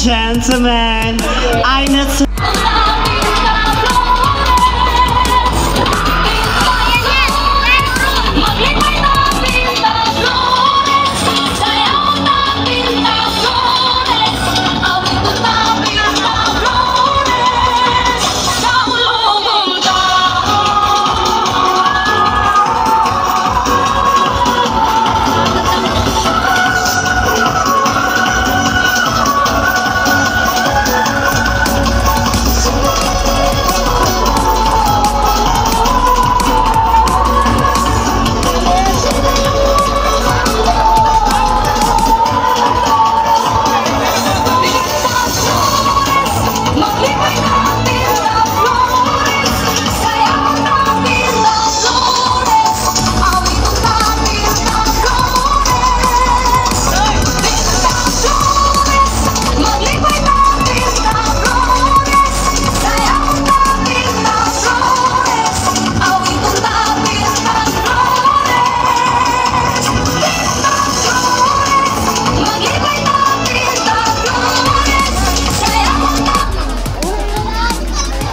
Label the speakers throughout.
Speaker 1: gentlemen, I need to...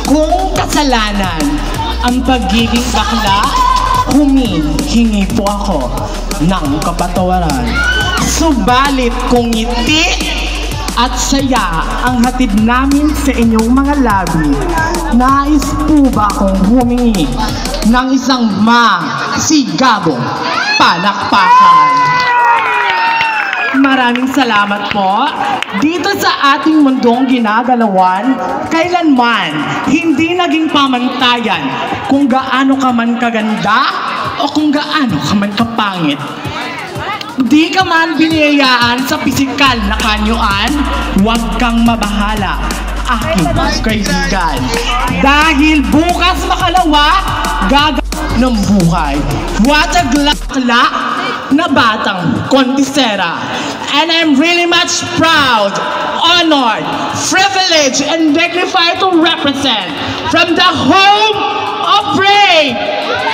Speaker 2: Kung kasalanan ang pagiging bakla, humihingi po ako ng kapatawaran. Subalit kung ngiti at saya ang hatid namin sa inyong mga labi, nais po ba akong humingi ng isang masigabong palakpakan? Maraming salamat po. Dito sa ating mundong ginagalawan, kailanman hindi naging pamantayan kung gaano ka man kaganda o kung gaano ka man kapangit. Di ka man biniyayaan sa pisikal na kanyuan, huwag kang mabahala, aking kaibigan. Dahil bukas makalawa, ng buhay. What a glakla na batang kontisera. And I'm really much proud, honored, privileged, and dignified to represent from the home of Brave,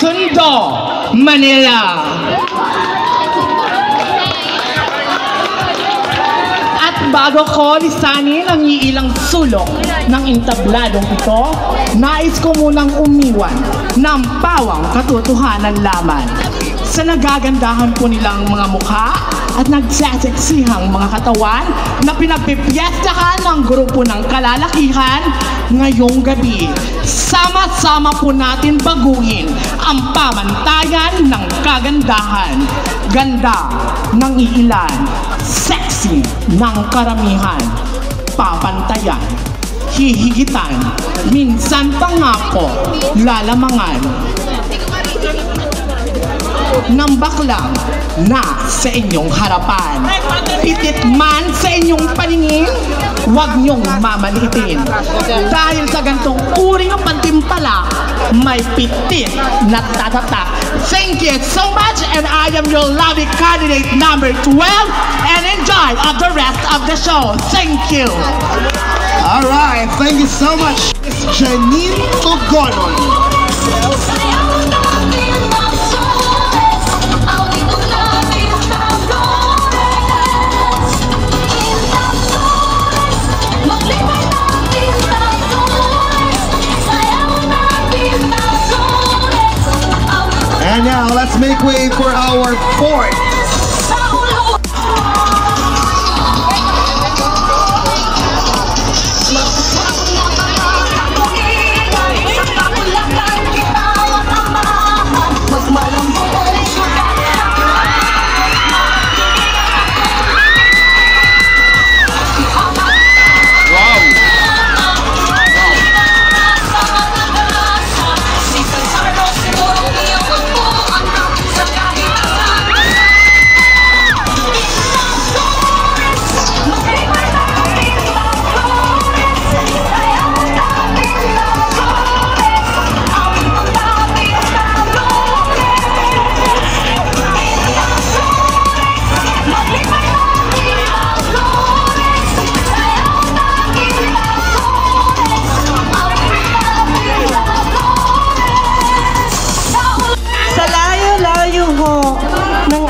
Speaker 2: Tondo, Manila. At bago ko lisanin ang iilang sulok ng entabladong ito, nais ko munang umiwan ng pawang katotohanan lamang sa nagagandahan po nilang mga mukha at nagsaseksihang mga katawan na pinagpipiestahan ng grupo ng kalalakihan ngayong gabi. Sama-sama po natin baguhin ang pamantayan ng kagandahan, ganda ng iilan, sexy ng karamihan, papantayan, hihigitan, minsan pa nga po lalamangan ng baklang na sa inyong harapan. Pitit man sa inyong paningin, huwag niyong mamalitin. Dahil sa gantong uri ng pantimpala, may pitit na tatatak. Thank you so much, and I am your lovely candidate number 12, and enjoy of the rest of the show. Thank you.
Speaker 3: Alright, thank you so much, Janine Togonon. And now let's make way for our fourth.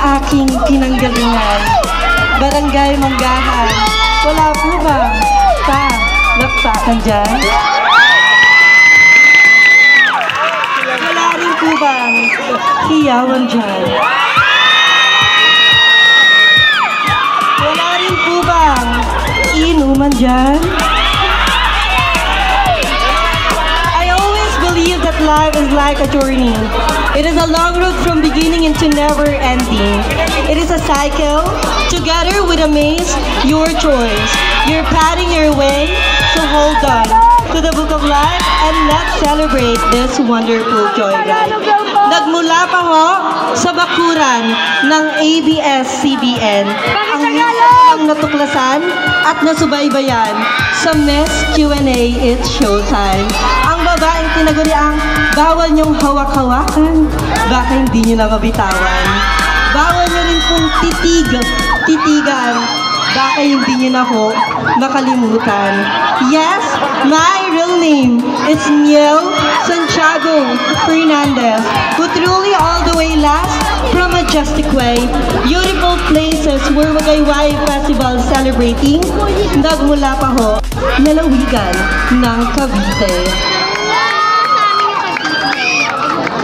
Speaker 4: Aking pinanggalingan, Barangay Manggahan. Wala po ba?
Speaker 1: Nandyan? Wala rin po bang hiyawan dyan? Wala rin po bang inuman dyan? I always believe that life is like a journey. It is a long road from beginning into never ending. It is a cycle, together with a maze, your choice. You're padding your way, so hold on to the book of life and let's celebrate this wonderful joyride. Nagmula pa ho sa bakuran ng ABS-CBN ang natuklasan at nasubaybayan sa Miss Q&A It's Showtime. Ang babaeng tinaguriang bawal niyong hawak-hawakan, baka hindi niyo na mabitawan. Bawal niyo rin pong titigan, baka hindi niyo na ho makalimutan. Yes, my real name is Miel Santiago Fernandez, who truly all the way last from Majestic Way, beautiful places where Wagayway Festival celebrating, nagmula pa ho lalawigan ng Cavite.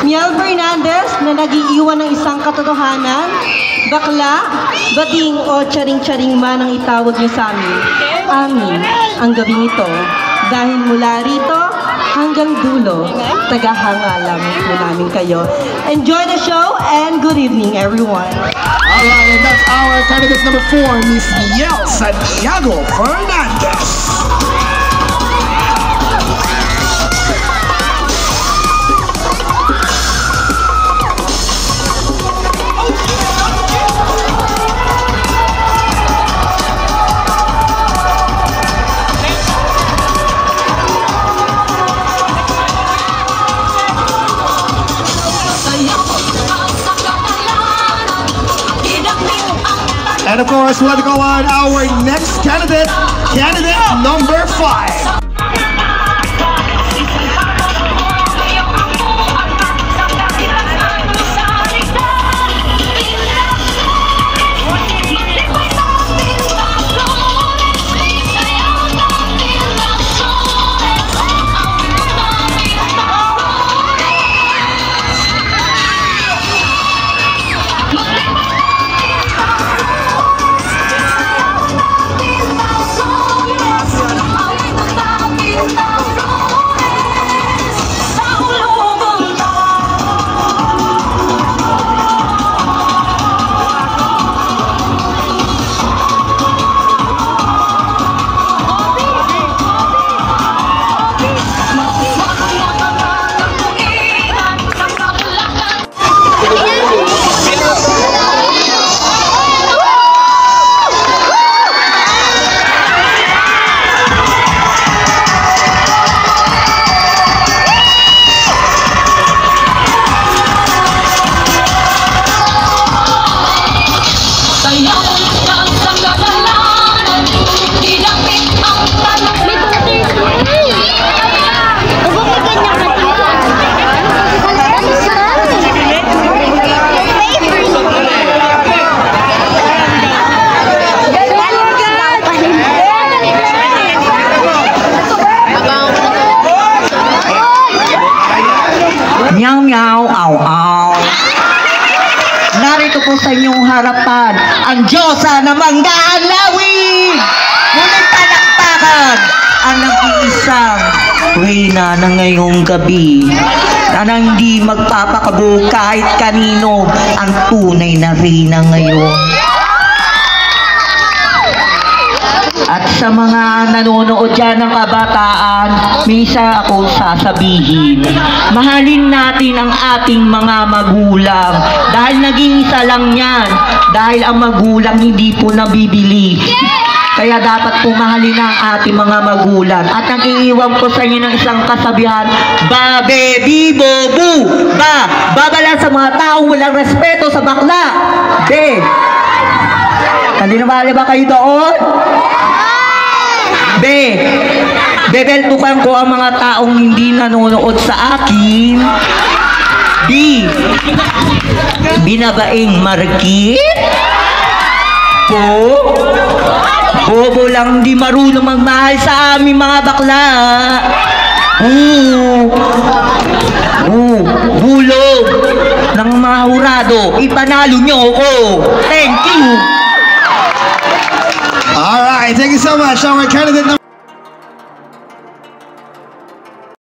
Speaker 1: Miel Fernandez na nag-iiwan ng isang katotohanan, bakla, bading o charing-charing man ang itawag niyo sa amin. Amin ang gabing ito. Dahil mula rito hanggang dulo, tagahanga lamang po namin kayo. Enjoy the show and good evening everyone.
Speaker 3: Alright, and that's our candidate number 4, Miss Miel Santiago Fernandez. And of course, we want to go on our next candidate, candidate number 5.
Speaker 4: Meow meow, aw aw. Narito po sa inyong harapan ang Diyosa na manggaalawin. Ngunit palakpakan ang nag-iisang reyna na ngayong gabi na hindi magpapakabo kahit kanino ang tunay na reyna ngayon. At sa mga nanonood dyan ng kabataan, may isa akong sasabihin. Mahalin natin ang ating mga magulang dahil naging isa lang yan. Dahil ang magulang hindi po nabibili. Kaya dapat po mahalin ang ating mga magulang. At ang iiwan ko sa inyo ng isang kasabihan, ba, baby, bobo, ba, babala sa mga taong walang respeto sa bakla. Be, kanina ba kayo doon? B. Bebeltukan ko ang mga taong hindi nanonood sa akin. B. Binabaing markit ko. Bobo lang di marunong magmahal sa aming mga bakla. Hulog ng mga hurado, ipanalo nyo ako. Thank you.
Speaker 3: All right, thank you so much. Our candidate number